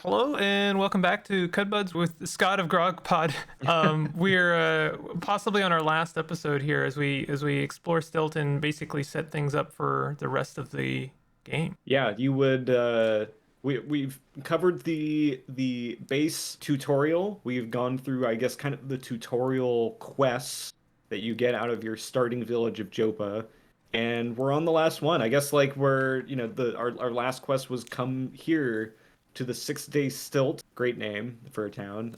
Hello and welcome back to Cudbuds with Scott of Grogpod. We're possibly on our last episode here as we explore Stilt and basically set things up for the rest of the game. Yeah, you would we've covered the base tutorial. We've gone through, I guess, kind of the tutorial quests that you get out of your starting village of Jopa. And we're on the last one. I guess like we're, the our last quest was come here to the 6 Day Stilt, great name for a town.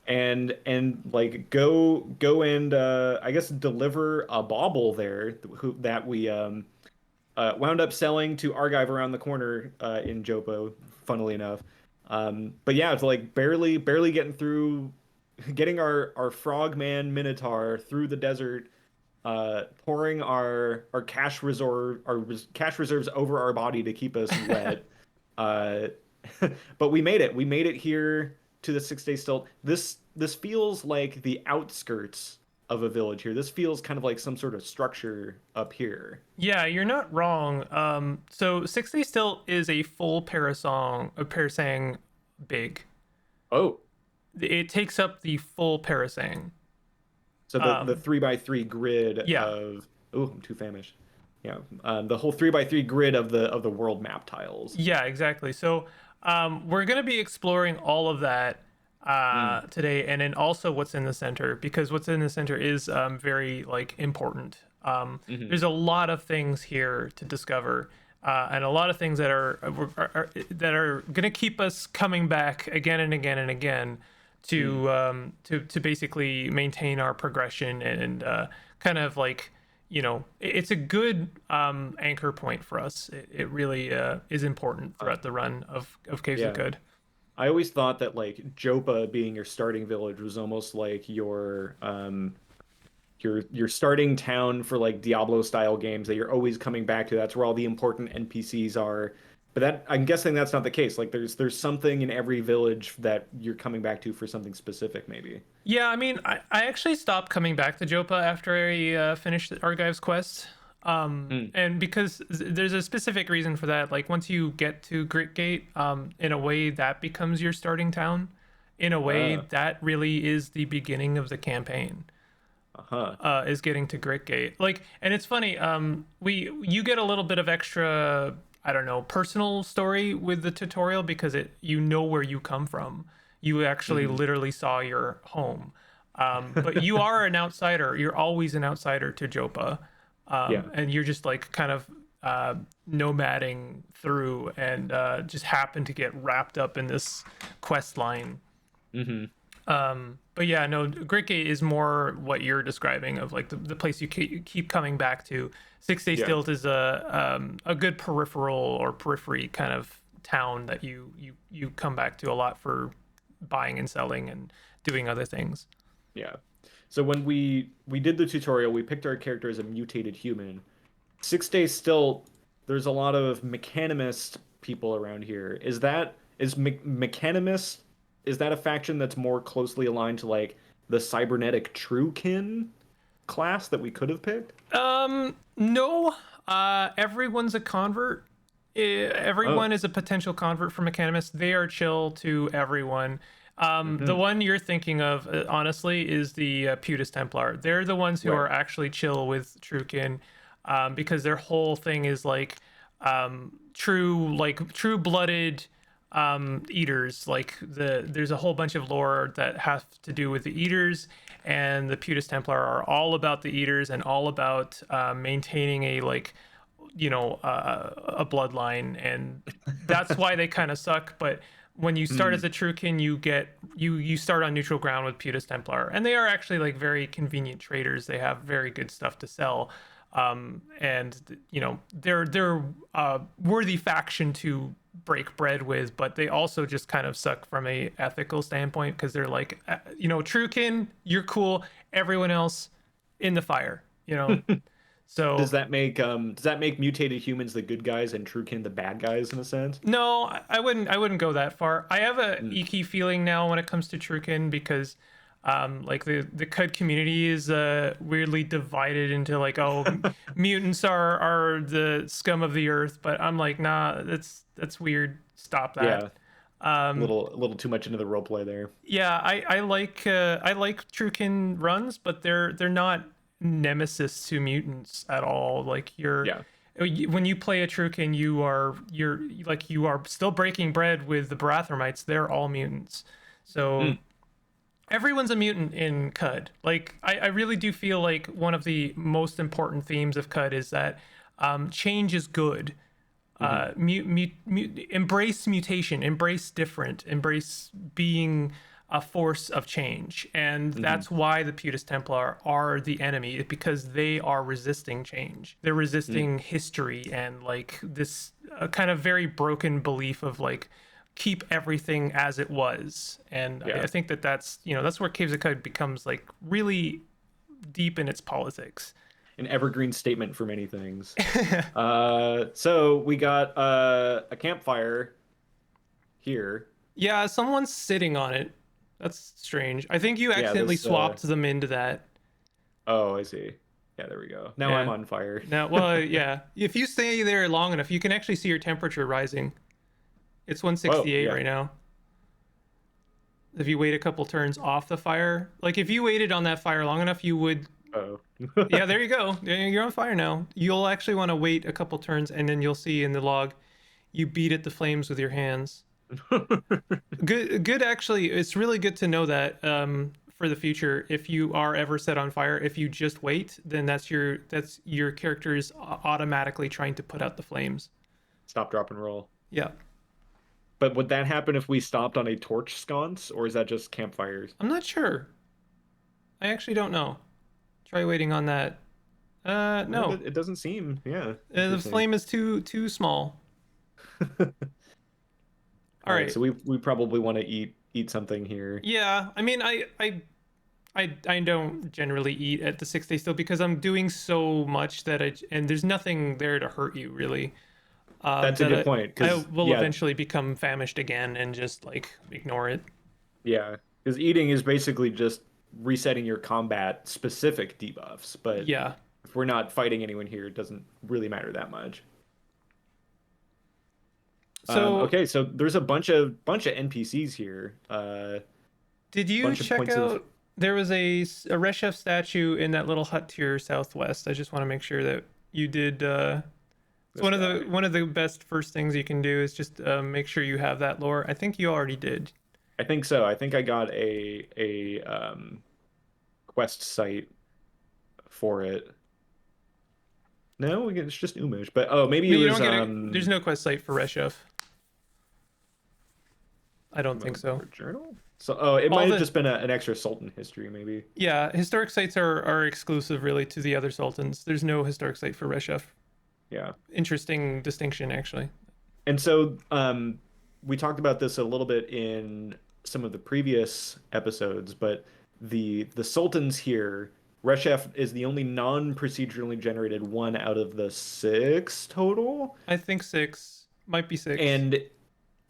And like go and I guess deliver a bauble there that we wound up selling to Argive around the corner in Jopo, funnily enough. But yeah, it's like barely getting through, getting our frogman Minotaur through the desert, pouring our cash reserves over our body to keep us wet. uh, but we made it. We made it here to the 6 Day Stilt. This feels like the outskirts of a village here. This feels kind of like some sort of structure up here. Yeah, you're not wrong. So 60 Stilt is a full parasang big. Oh, It takes up the full parasang. so the 3x3 grid Yeah. of I'm too famished. Yeah, the whole 3x3 grid of the world map tiles. Yeah, exactly. So we're going to be exploring all of that today, and then also what's in the center, because what's in the center is very like important. There's a lot of things here to discover, and a lot of things that are going to keep us coming back again and again and again to basically maintain our progression and kind of like, it's a good anchor point for us. It really is important throughout the run of Caves Yeah, of Good. I always thought that like Jopa being your starting village was almost like your starting town for like Diablo style games that you're always coming back to. That's where all the important NPCs are. But that I'm guessing that's not the case. Like there's something in every village that you're coming back to for something specific, maybe. Yeah, I mean, I actually stopped coming back to Jopa after I finished Argive's quest. Mm. And because there's a specific reason for that. Like once you get to Gritgate, in a way that becomes your starting town. In a way Uh, that really is the beginning of the campaign. uh-huh. Is getting to Gritgate. Like, and it's funny. You get a little bit of extra, I don't know, personal story with the tutorial because you know where you come from. You actually Hmm. literally saw your home. But you are an outsider. You're always an outsider to Jopa, Yeah. and you're just like kind of nomading through, and just happen to get wrapped up in this quest line. Hmm. But yeah, no, Gritgate is more what you're describing of like the place you keep coming back to. Six Day Yeah. Stilt is a good peripheral or periphery kind of town that you come back to a lot for buying and selling and doing other things. Yeah. So when we did the tutorial, we picked our character as a mutated human. 6 Day Still, there's a lot of mechanimist people around here. Mechanimist, is that a faction that's more closely aligned to like the cybernetic Truekin class that we could have picked? No, everyone's a convert. Oh. Everyone is a potential convert for Mechanimist. They are chill to everyone. The Hmm. one you're thinking of, honestly, is the Putis Templar. They're the ones who Right. are actually chill with Truekin, because their whole thing is like true-blooded eaters. Like there's a whole bunch of lore that has to do with the eaters, and the Putis Templar are all about the eaters and all about maintaining a like a bloodline, and that's why they kind of suck. But when you start Hmm. as a Truekin, you start on neutral ground with Putis Templar, and they are actually like very convenient traders. They have very good stuff to sell, and they're worthy faction to break bread with, but they also just kind of suck from a ethical standpoint because they're like, Truekin, you're cool, everyone else in the fire, so. Does that make mutated humans the good guys and Truekin the bad guys in a sense? No, I wouldn't. I wouldn't go that far. I have a Mm. icky feeling now when it comes to Truekin because, like the Cud community is weirdly divided into like, oh, mutants are the scum of the earth, but I'm like, nah, that's weird. Stop that. Yeah. A little too much into the role play there. Yeah, I like Truekin runs, but they're not nemesis to mutants at all. Like Yeah. when you play a Truekin, you are still breaking bread with the Barathramites. They're all mutants, so Mm. everyone's a mutant in Cud. Like I really do feel like one of the most important themes of Cud is that change is good. Embrace mutation, embrace different, embrace being a force of change, and that's why the Putis Templar are the enemy, because they are resisting change. They're resisting history and like this kind of very broken belief of like keep everything as it was. And Yeah. I think that's where Caves of Cud becomes like really deep in its politics. An evergreen statement for many things. So we got a campfire here. Yeah, someone's sitting on it. That's strange. I think you Yeah, accidentally this. swapped them into that. Oh, I see. Yeah, there we go. Now Yeah. I'm on fire. Now, well, yeah. If you stay there long enough, you can actually see your temperature rising. It's 168 yeah. right now. If you wait a couple turns off the fire, like if you waited on that fire long enough, you would. Oh. Yeah, there you go. You're on fire now. You'll actually want to wait a couple turns, and then you'll see in the log, you beat at the flames with your hands. Good. Actually, it's really good to know that for the future. If you are ever set on fire, if you just wait, then that's your character is automatically trying to put out the flames. Stop, drop, and roll. Yeah. But would that happen if we stopped on a torch sconce, or is that just campfires? I'm not sure. I actually don't know. Try waiting on that. No. It doesn't seem. Yeah. The flame is too small. All right. So we probably want to eat something here. Yeah. I mean, I don't generally eat at the 6 Day Stilt because I'm doing so much and there's nothing there to hurt you really. That's a good point. I will eventually become famished again and just like ignore it. Yeah, because eating is basically just resetting your combat specific debuffs. But yeah, if we're not fighting anyone here, it doesn't really matter that much. So okay, so there's a bunch of NPCs here. Did you check out? There was a Reshef statue in that little hut to your southwest. I just want to make sure that you did. One of the best first things you can do is just make sure you have that lore. I think you already did. I think so. I think I got a quest site for it. No, it's just Umish. But maybe it was. There's no quest site for Reshef. I don't think so. Journal. So it might have just been an extra Sultan history, maybe. Yeah, historic sites are exclusive really to the other Sultans. There's no historic site for Reshef. Yeah. Interesting distinction, actually. And so we talked about this a little bit in some of the previous episodes, but the Sultans here, Reshef is the only non-procedurally generated one out of the 6 total. I think 6. Might be 6. And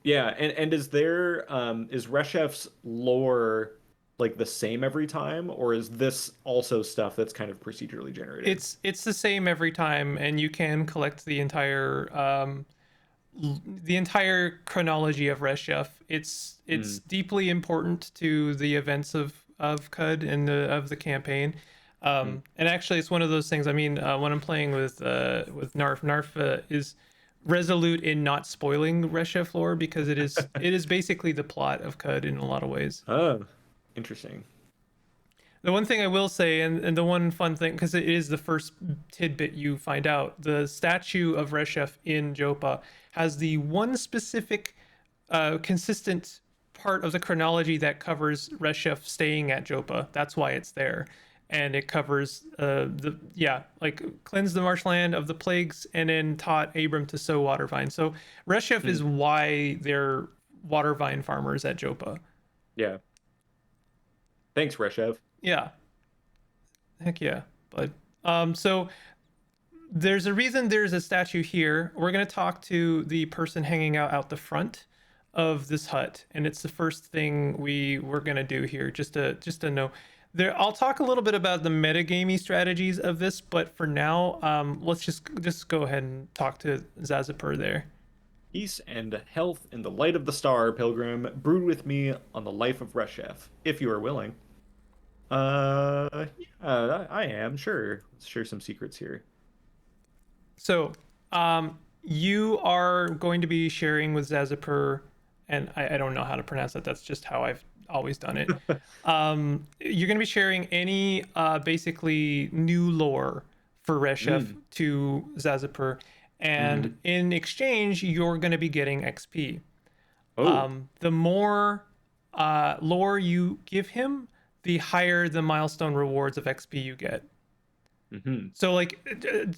yeah, and is Reshef's lore like the same every time, or is this also stuff that's kind of procedurally generated? It's the same every time, and you can collect the entire chronology of Reshef. It's deeply important to the events of Cud and of the campaign. And actually, it's one of those things. I mean, when I'm playing with Narf is resolute in not spoiling Reshef lore because it is basically the plot of Cud in a lot of ways. Oh. Interesting. The one thing I will say, and the one fun thing, because it is the first tidbit you find out, the statue of Reshef in Jopa has the one specific consistent part of the chronology that covers Reshef staying at Jopa. That's why it's there. And it covers cleanse the marshland of the plagues and then taught Abram to sow water vine. So Reshef is why they're water vine farmers at Jopa. Yeah. Thanks, Reshef. Yeah. Heck yeah. But so there's a reason there's a statue here. We're gonna talk to the person hanging out the front of this hut, and it's the first thing we're gonna do here, just to know. I'll talk a little bit about the metagamey strategies of this, but for now, let's just go ahead and talk to Zazapur there. Peace and health in the light of the star, pilgrim. Brood with me on the life of Reshef, if you are willing. Yeah, I am, sure. Let's share some secrets here. So, you are going to be sharing with Zazapur, and I don't know how to pronounce that. That's just how I've always done it. You're going to be sharing any basically new lore for Reshef Mm. to Zazapur, and Hmm. in exchange, you're going to be getting XP. Oh. The more lore you give him, the higher the milestone rewards of XP you get. Hmm. So like,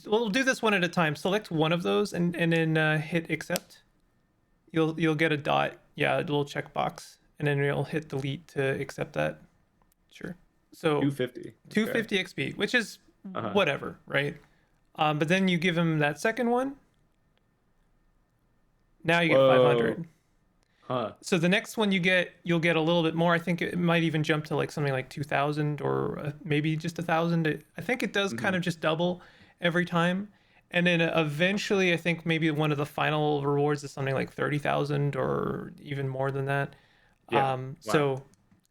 we'll do this one at a time. Select one of those and then hit accept. You'll get a dot, yeah, a little checkbox, and then you'll hit delete to accept that. Sure. So 250. Okay. 250 XP, which is Uh-huh. whatever, right? But then you give him that second one. Now you get Whoa. 500. Huh. So the next one you'll get a little bit more. I think it might even jump to like something like 2,000 or maybe just 1,000. I think it does Hmm. kind of just double every time. And then eventually, I think maybe one of the final rewards is something like 30,000 or even more than that. Yeah. Wow. So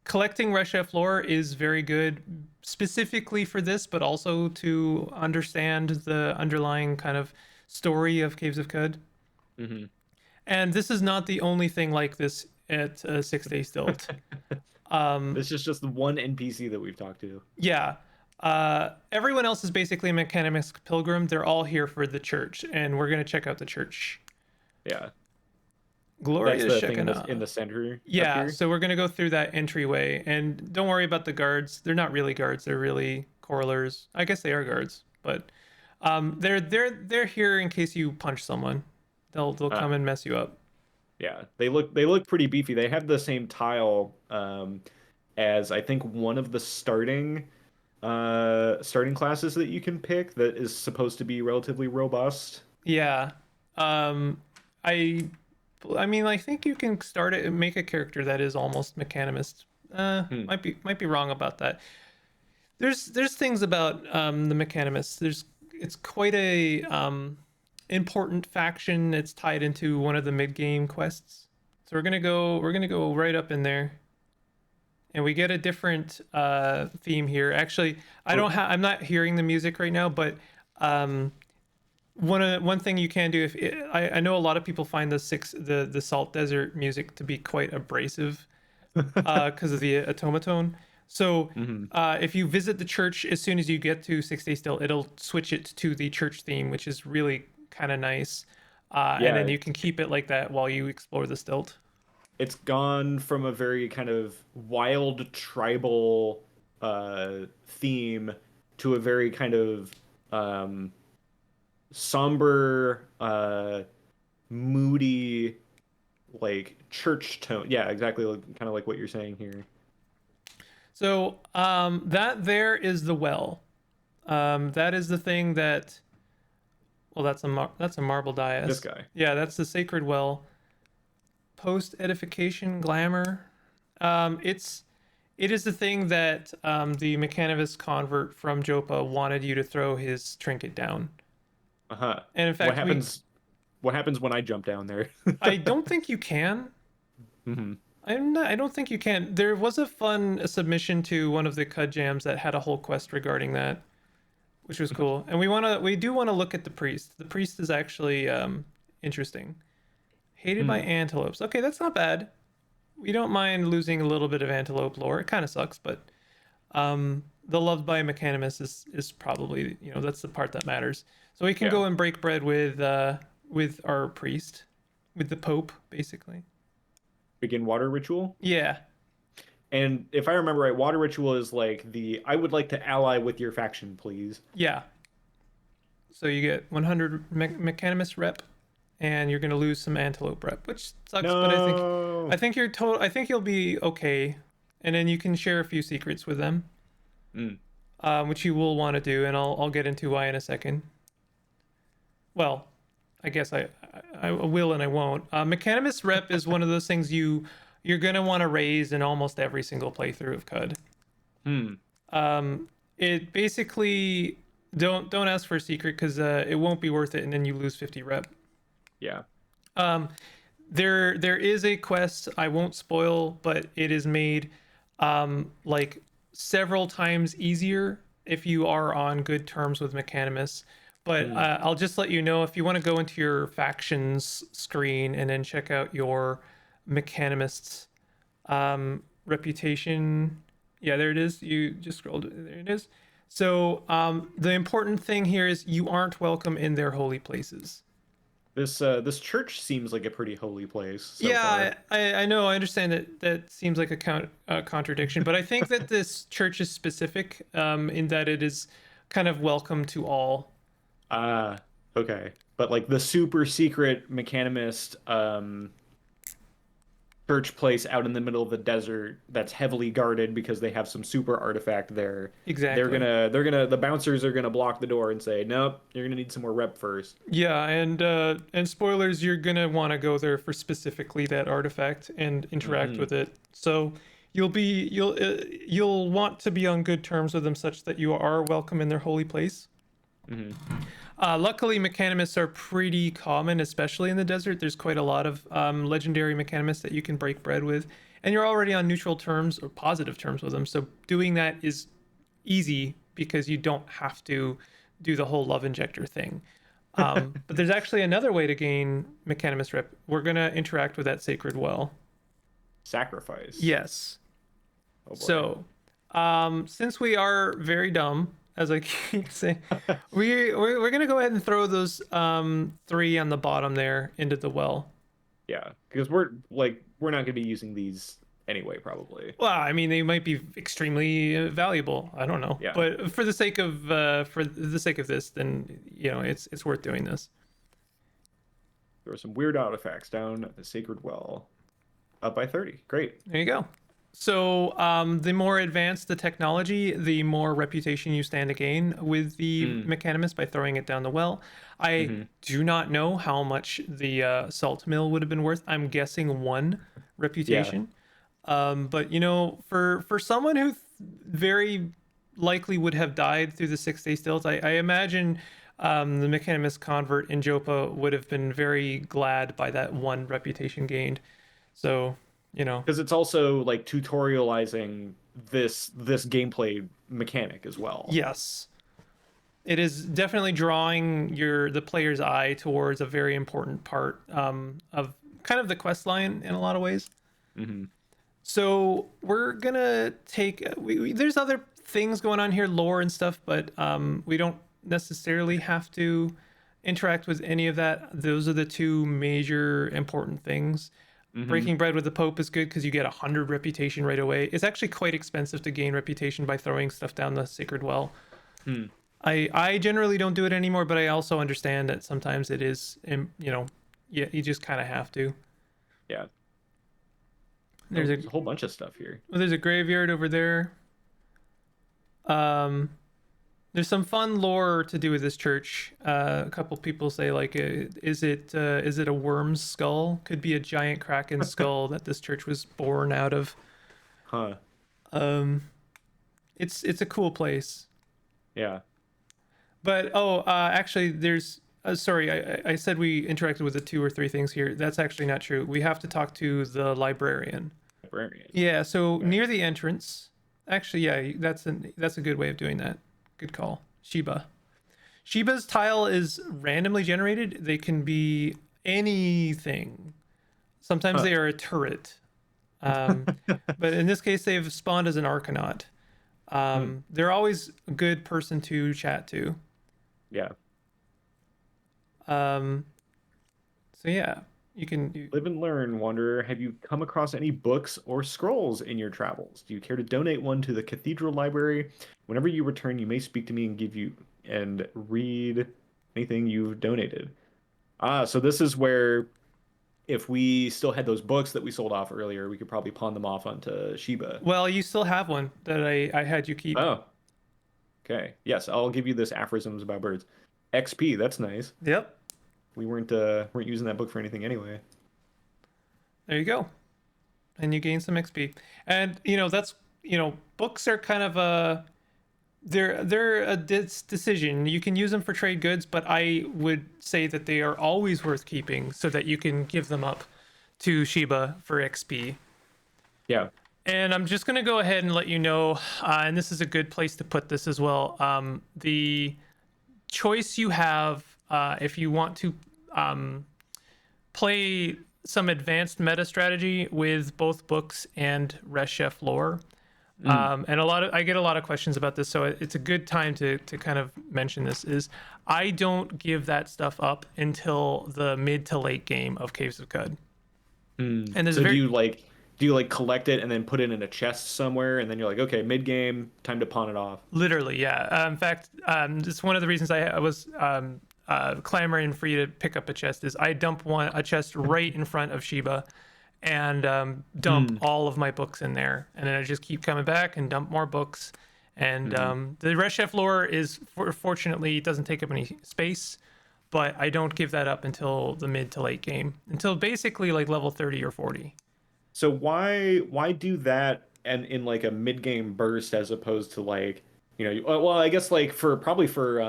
collecting Reshef lore is very good, specifically for this, but also to understand the underlying kind of story of Caves of Cud. Hmm. And this is not the only thing like this at Six Day Stilt. Um, This is just the one NPC that we've talked to. yeah. Everyone else is basically a Mechanimist pilgrim. They're all here for the church, and we're gonna check out the church. Yeah. That's Gloria the thing in Shekinah. the center up Yeah, here. so we're gonna go through that entryway, and don't worry about the guards. They're not really guards. They're really coralers. I guess they are guards, but they're here in case you punch someone. They'll come Ah, and mess you up. yeah. They look pretty beefy. They have the same tile as I think one of the starting classes that you can pick that is supposed to be relatively robust. Yeah. Um, I I mean, I think you can start it and make a character that is almost mechanimist. Hmm. Might be wrong about that. There's things about the mechanimists. It's quite a important faction. It's tied into one of the mid game quests. So we're gonna go right up in there, and we get a different theme here. Actually, Oh, I'm not hearing the music right now, but um one thing you can do if I know a lot of people find the Salt Desert music to be quite abrasive because of the automaton. So hmm. if you visit the church as soon as you get to 6 Day Still, it'll switch it to the church theme, which is really kind of nice. And then Yeah, you can keep it like that while you explore the stilt. it's gone from a very kind of wild tribal theme to a very kind of um, somber, moody, like church tone. Yeah, exactly, kind of like what you're saying here. So that there is the well. That is the thing that. Well, that's a marble This dais. guy. Yeah, that's the sacred well. Post edification glamour. It is the thing that the Mechanivist convert from Jopa wanted you to throw his trinket down. Uh-huh. And in What fact, happens? What happens when I jump down there? I don't think you can. Hmm. I don't think you can. There was a fun submission to one of the Cud jams that had a whole quest regarding that, which was cool. And we do want to look at the priest. The priest is actually interesting. Hated by Hmm. antelopes. Okay, that's not bad. We don't mind losing a little bit of antelope lore. It kind of sucks, but the loved by Mechanimus is probably, that's the part that matters. So we can Yeah. go and break bread with our priest, with the Pope, basically. Begin water ritual. Yeah, And if I remember right, water ritual is like the I would like to ally with your faction, please. yeah. So you get 100 Mechanimus rep, and you're gonna lose some antelope rep, which sucks. But I No. think you're total. I think you'll be okay, and then you can share a few secrets with them, Mm. which you will want to do, and I'll get into why in a second. Well, I guess I will and I won't. Mechanimus rep is one of those things you're gonna want to raise in almost every single playthrough of Cud. Hmm. It basically don't ask for a secret because it won't be worth it, and then you lose 50 rep. Yeah. There is a quest, I won't spoil, but it is made like several times easier if you are on good terms with Mechanimists. But I'll just let you know, if you want to go into your factions screen and then check out your Mechanimists reputation. Yeah, there it is. You just scrolled. There it is. So the important thing here is you aren't welcome in their holy places. This church seems like a pretty holy place so Yeah, far. I know. I understand that that seems like a contradiction, but I think that this church is specific in that it is kind of welcome to all. Ah, okay. But like the super secret mechanimist church place out in the middle of the desert that's heavily guarded because they have some super artifact there. Exactly. The bouncers are gonna block the door and say, "Nope, you're gonna need some more rep first." Yeah, and spoilers, you're gonna want to go there for specifically that artifact and interact Hmm. with it. So you'll want to be on good terms with them, such that you are welcome in their holy place. Hmm. Luckily, mechanimists are pretty common, especially in the desert. There's quite a lot of legendary mechanimists that you can break bread with, and you're already on neutral terms or positive terms with them. So doing that is easy because you don't have to do the whole love injector thing. But there's actually another way to gain mechanimist rep. We're gonna interact with that sacred well. Sacrifice. Yes. Oh boy. So, since we are very dumb, as I keep saying, we're gonna go ahead and throw those three on the bottom there into the well. Yeah, because we're not gonna be using these anyway, probably. Well, I mean, they might be extremely valuable. I don't know, Yeah. but for the sake of this, then it's worth doing this. There were some weird artifacts down at the sacred well. Up by 30. Great. There you go. So, the more advanced the technology, the more reputation you stand to gain with the Mm. mechanimist by throwing it down the well. I Hmm. do not know how much the salt mill would have been worth. I'm guessing one Yeah. reputation. But for someone who very likely would have died through the 6 Day Stilt, I imagine the mechanimist convert in Jopa would have been very glad by that one reputation gained. So, you know. Because it's also like tutorializing this gameplay mechanic as well. Yes, it is definitely drawing the player's eye towards a very important part of kind of the quest line in a lot of ways. Hmm. So we're gonna take. There's other things going on here, lore and stuff, but we don't necessarily have to interact with any of that. Those are the two major important things. Hmm. Breaking bread with the Pope is good because you get 100 reputation right away. It's actually quite expensive to gain reputation by throwing stuff down the sacred well. Hmm. I generally don't do it anymore, but I also understand that sometimes it is, yeah, you just kind of have to. Yeah. Oh, There's a there's a whole bunch of stuff here. there's a graveyard over there. Um, there's some fun lore to do with this church. A couple people say like, is it a worm's skull? Could be a giant kraken skull that this church was born out of. Huh. Um, it's a cool place. Yeah. But actually, there's. Sorry, I said we interacted with the two or three things here. That's actually not true. We have to talk to the librarian. Librarian. Yeah, so Okay. near the entrance. Actually, yeah, that's a good way of doing that. Good call. Sheba. Sheba's tile is randomly generated. They can be anything. Sometimes Huh. they are a turret. Um, but in this case, they've spawned as an Arcanaut. Hmm. They're always a good person to chat to. Yeah. Um, so yeah, Live and learn, Wanderer. Have you come across any books or scrolls in your travels? Do you care to donate one to the Cathedral Library? Whenever you return, you may speak to me and give you and read anything you've donated. Ah, so this is where if we still had those books that we sold off earlier, we could probably pawn them off onto Sheba. well, you still have one that I had you keep. Oh, okay. Yes, I'll give you this aphorisms about birds. XP, that's nice. Yep. We weren't using that book for anything anyway. There you go. And you gain some XP. And that's books are kind of they're a decision. You can use them for trade goods, but I would say that they are always worth keeping so that you can give them up to Shiba for XP. Yeah. And I'm just going to go ahead and let you know, and this is a good place to put this as well. The choice you have, if you want to play some advanced meta strategy with both books and Res Chef lore. And I get a lot of questions about this, so it's a good time to kind of mention this. Is I don't give that stuff up until the mid to late game of Caves of Cud. And so do you like collect it and then put it in a chest somewhere, and then you're like, okay, mid game, time to pawn it off? Literally, yeah. In fact, it's one of the reasons I was clamoring for you to pick up a chest. Is I dump a chest right in front of Shiba, and dump all of my books in there, and then I just keep coming back and dump more books. And the Res Chef lore is fortunately it doesn't take up any space, but I don't give that up until the mid to late game, until basically like level 30 or 40. So why do that and in like a mid game burst as opposed to like, you know, well, I guess like probably for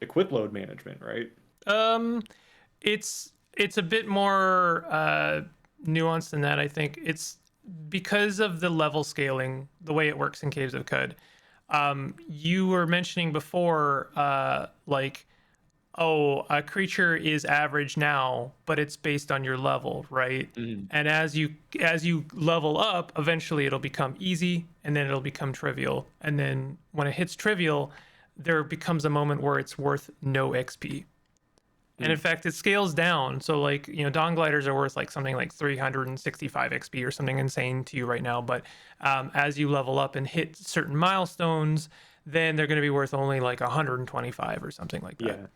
equip load management, right? It's a bit more nuanced than that. I think it's because of the level scaling, the way it works in Caves of Cud. You were mentioning before, like, oh, a creature is average now, but it's based on your level, right? And as you level up, eventually it'll become easy, and then it'll become trivial. And then when it hits trivial, there becomes a moment where it's worth no XP. And in fact, it scales down. So like, you know, Dawn Gliders are worth like something like 365 XP or something insane to you right now. But as you level up and hit certain milestones, then they're going to be worth only like 125 or something like that. Yeah.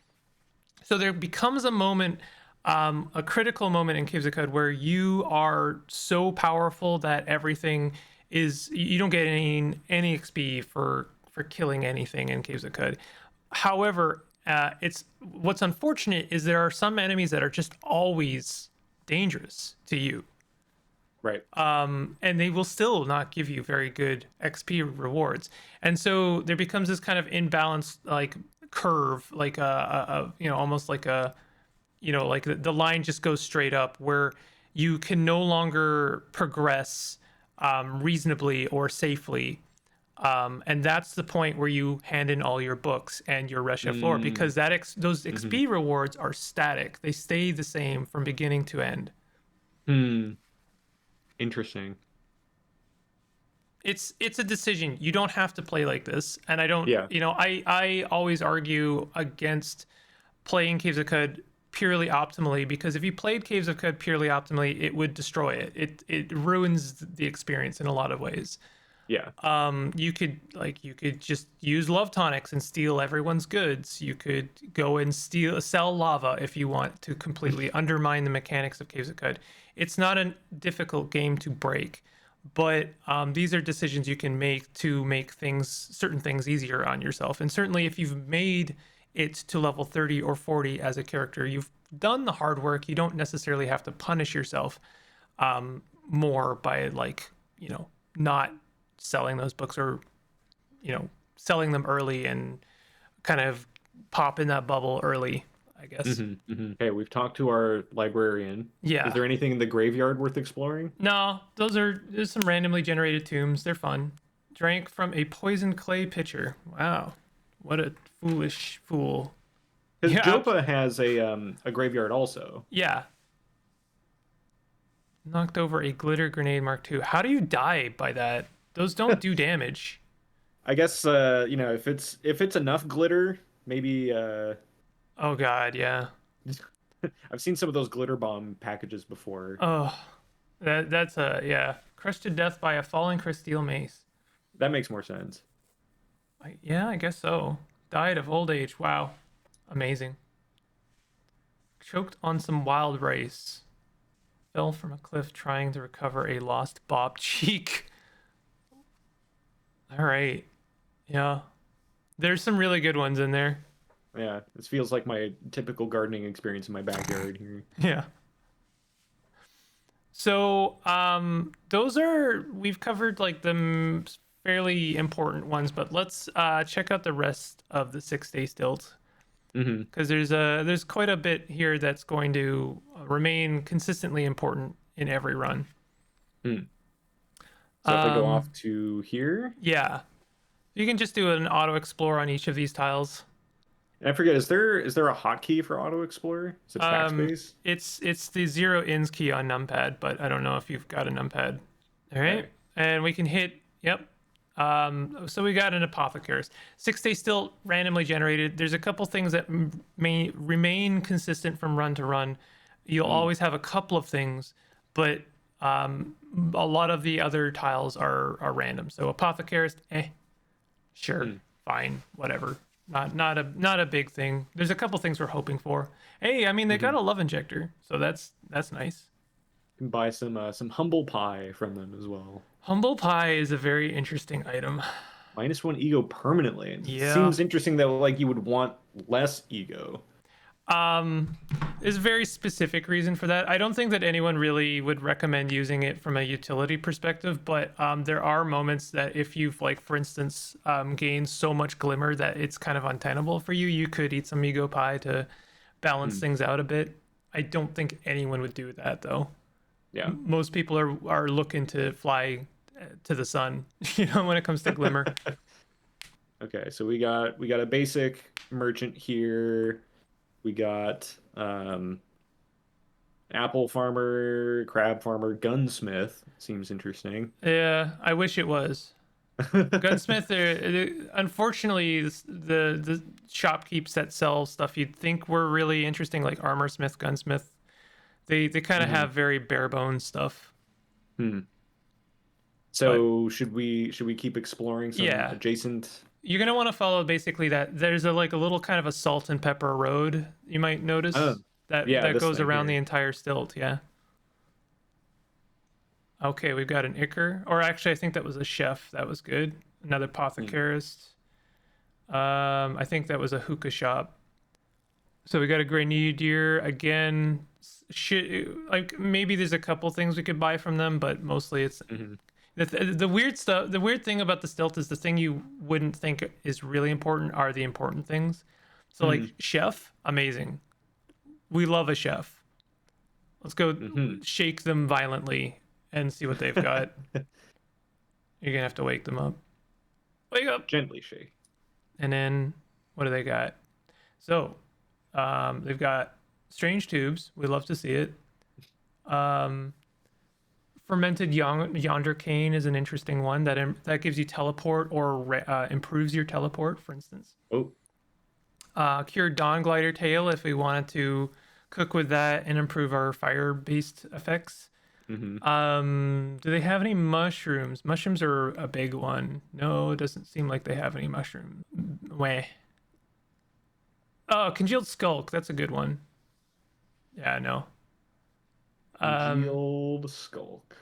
So there becomes a moment, a critical moment in Caves of Cud where you are so powerful that everything is, you don't get any XP for killing anything in Caves of Cud. However, it's what's unfortunate is there are some enemies that are just always dangerous to you. Right. And they will still not give you very good XP rewards. And so there becomes this kind of imbalanced like curve, like a you know, almost like a, you know, like the line just goes straight up where you can no longer progress reasonably or safely. And that's the point where you hand in all your books and your Res Chef lore, because those XP rewards are static. They stay the same from beginning to end. Interesting. It's a decision. You don't have to play like this. And I don't, Yeah. you know, I always argue against playing Caves of Cud purely optimally, because if you played Caves of Cud purely optimally, it would destroy it. It ruins the experience in a lot of ways. Yeah. You could just use love tonics and steal everyone's goods. You could go and sell lava if you want to completely undermine the mechanics of Caves of Cud. It's not a difficult game to break, but these are decisions you can make to make certain things easier on yourself. And certainly if you've made it to level 30 or 40 as a character, you've done the hard work. You don't necessarily have to punish yourself more by, like, you know, not selling those books, or, you know, selling them early and kind of pop in that bubble early, I guess. Okay, we've talked to our librarian. Yeah. Is there anything in the graveyard worth exploring? No, there's some randomly generated tombs. They're fun. Drank from a poisoned clay pitcher. Wow, what a foolish fool. Because Yeah. Jopa has a graveyard also. Yeah. Knocked over a glitter grenade Mark II. How do you die by that? Those don't do damage. I guess you know, if it's enough glitter, maybe Oh god, yeah. I've seen some of those glitter bomb packages before. Oh, that's yeah. Crushed to death by a falling crysteel mace. That makes more sense. Yeah, I guess so. Died of old age. Wow. Amazing. Choked on some wild rice. Fell from a cliff trying to recover a lost bob cheek. All right. Yeah. There's some really good ones in there. Yeah, this feels like my typical gardening experience in my backyard here. Yeah. So, we've covered like the fairly important ones, but let's check out the rest of the 6 Day Stilt, because there's quite a bit here that's going to remain consistently important in every run. So if I go off to here, Yeah, you can just do an auto explore on each of these tiles. and I forget, is there a hotkey for auto explorer? Is it backspace? It's the 0 ins key on numpad, but I don't know if you've got a numpad. All right, Okay. and we can hit. Yep. So we got an apothecaries. 6 Day Stilt randomly generated. There's a couple things that may remain consistent from run to run. You'll always have a couple of things, but a lot of the other tiles are random. So apothecaries, sure, fine, whatever. Not a big thing. There's a couple things we're hoping for. Hey, I mean they got a love injector, so that's nice. You can buy some humble pie from them as well. Humble pie is a very interesting item. -1 ego permanently. And Yeah. it seems interesting that like you would want less ego. There's a very specific reason for that. I don't think that anyone really would recommend using it from a utility perspective, but there are moments that if you've, like, for instance, gained so much glimmer that it's kind of untenable for you, you could eat some ego pie to balance things out a bit. I don't think anyone would do that, though. Yeah. Most people are looking to fly to the sun, when it comes to glimmer. Okay, so we got a basic merchant here. We got apple farmer, crab farmer, gunsmith. Seems interesting. Yeah, I wish it was. Gunsmith, unfortunately, the shopkeepers that sell stuff you'd think were really interesting, like armor smith, gunsmith, they kind of have very bare bones stuff. So should we keep exploring some Yeah. adjacent? You're gonna want to follow basically that. There's a little kind of a salt and pepper road you might notice that this goes thing around here. the entire stilt. Yeah. Okay, we've got an ichor, or actually, I think that was a chef. That was good. Another apothecarist. I think that was a hookah shop. So we got a grenadier again. Like maybe there's a couple things we could buy from them, but mostly it's the weird stuff. The weird thing about the stilt is the thing you wouldn't think is really important are the important things. So like chef, amazing. We love a chef. Let's go shake them violently and see what they've got. You're gonna have to wake them up. Wake up. Gently shake. And then what do they got? So they've got strange tubes. We love to see it. Fermented yonder cane is an interesting one that gives you teleport or improves your teleport, for instance. Oh. Cured dawn glider tail if we wanted to cook with that and improve our fire-based effects. Do they have any mushrooms? Mushrooms are a big one. No, it doesn't seem like they have any mushrooms. Weh. Oh, congealed skulk. That's a good one. Yeah, no. Congealed skulk.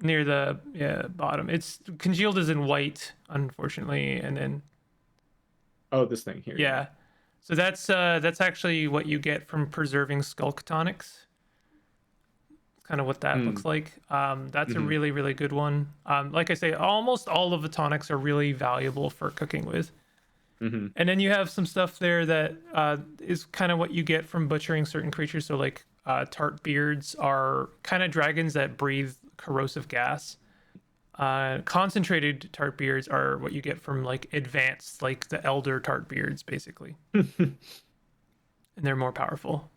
Near the bottom. It's congealed is in white, unfortunately, and then Oh, this thing here. yeah. So that's actually what you get from preserving skulk tonics. Kind of what that looks like. That's a really, really good one. Like I say, almost all of the tonics are really valuable for cooking with. And then you have some stuff there that is kind of what you get from butchering certain creatures. So like tart beards are kind of dragons that breathe corrosive gas. Concentrated tart beards are what you get from like advanced, like the elder tart beards, basically. And they're more powerful.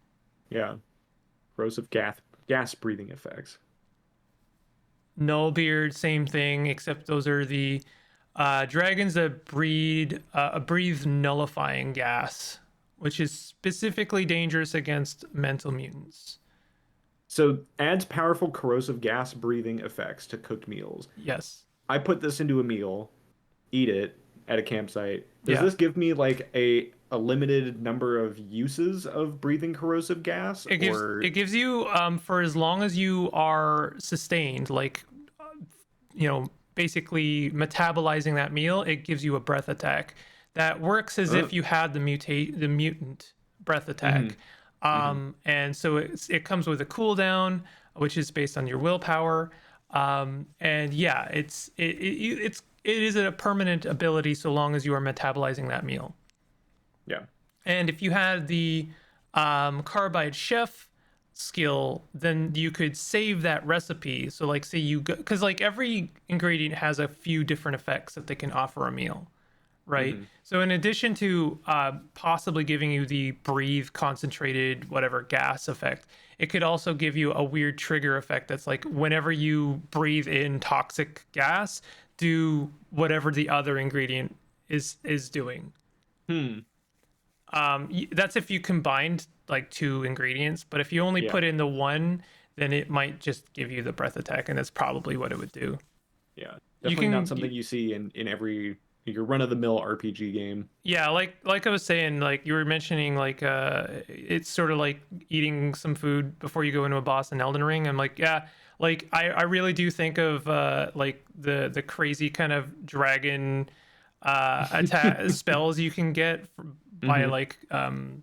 Yeah. Corrosive gas breathing effects. Null beard, same thing, except those are the dragons that breathe nullifying gas, which is specifically dangerous against mental mutants. So adds powerful corrosive gas breathing effects to cooked meals. Yes. I put this into a meal, eat it at a campsite. Does Yeah. this give me like a limited number of uses of breathing corrosive gas? It gives you for as long as you are sustained, like basically metabolizing that meal, it gives you a breath attack that works as if you had the mutant breath attack. And so it comes with a cooldown, which is based on your willpower. And yeah, it's it is a permanent ability so long as you are metabolizing that meal. Yeah. And if you had the carbide chef skill, then you could save that recipe. So like say you go, because like every ingredient has a few different effects that they can offer a meal, right? So in addition to possibly giving you the breathe concentrated whatever gas effect, it could also give you a weird trigger effect that's like whenever you breathe in toxic gas, do whatever the other ingredient is doing. That's if you combined like two ingredients, but if you only Yeah. put in the one, then it might just give you the breath attack, and that's probably what it would do. Yeah. You Definitely not can, something you see in every your run of the mill RPG game. yeah, like I was saying, like you were mentioning, like it's sort of like eating some food before you go into a boss in Elden Ring. I'm like, yeah, like I really do think of like the crazy kind of dragon attack spells you can get by like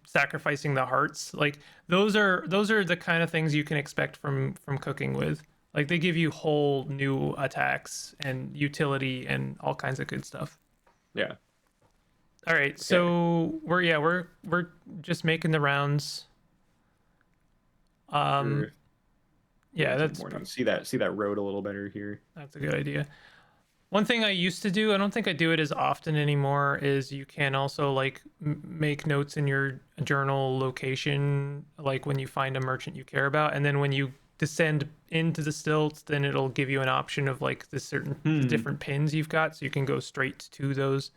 sacrificing the hearts. Like those are the kind of things you can expect from cooking with. Like they give you whole new attacks and utility and all kinds of good stuff. Yeah. All right, so we're just making the rounds. Sure. Yeah, Good morning. See that road a little better here. that's a good idea. One thing I used to do, I don't think I do it as often anymore, is you can also like make notes in your journal location, like when you find a merchant you care about, and then when you descend into the stilts, then it'll give you an option of like the different pins you've got, so you can go straight to those